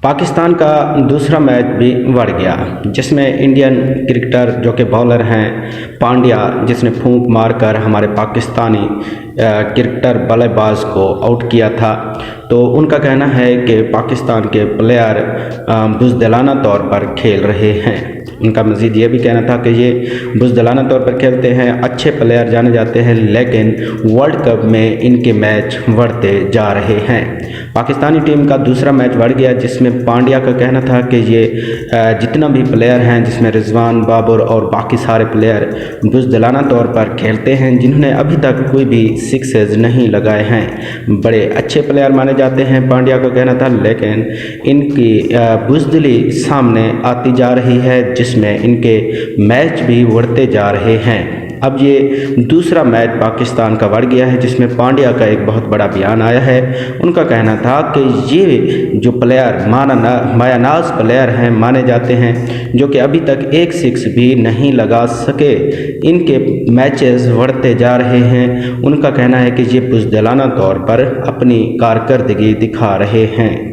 पाकिस्तान का दूसरा मैच भी बढ़ गया, जिसमें इंडियन क्रिकेटर जो कि बॉलर हैं पांड्या, जिसने फूंक मारकर हमारे पाकिस्तानी क्रिकेटर बल्लेबाज को आउट किया था। तो उनका कहना है कि पाकिस्तान के प्लेयर बुज़दिलाना तौर पर खेल रहे हैं। उनका मज़ीद ये भी कहना था कि ये बुज़दिलाना तौर पर खेलते हैं, अच्छे प्लेयर जाने जाते हैं, लेकिन वर्ल्ड कप में इनके मैच बढ़ते जा रहे हैं। पाकिस्तानी टीम का दूसरा मैच बढ़ गया, जिसमें पांड्या का कहना था कि ये जितना भी प्लेयर हैं, जिसमें रिजवान, बाबर और बाकी सारे प्लेयर बुज़दिलाना तौर पर खेलते हैं, जिन्होंने अभी तक कोई भी सिक्सेस नहीं लगाए हैं। बड़े अच्छे प्लेयर माने जाते हैं, पांड्या का कहना था, लेकिन इनकी बुज़दिली सामने आती जा रही है, जिसमें इनके मैच भी बढ़ते जा रहे हैं। अब ये दूसरा मैच पाकिस्तान का बढ़ गया है, जिसमें पांड्या का एक बहुत बड़ा बयान आया है। उनका कहना था कि ये जो प्लेयर मायानाज प्लेयर हैं माने जाते हैं, जो कि अभी तक एक सिक्स भी नहीं लगा सके, इनके मैचेस बढ़ते जा रहे हैं। उनका कहना है कि ये बुज़दिलाना तौर पर अपनी कारकर्दगी दिखा रहे हैं।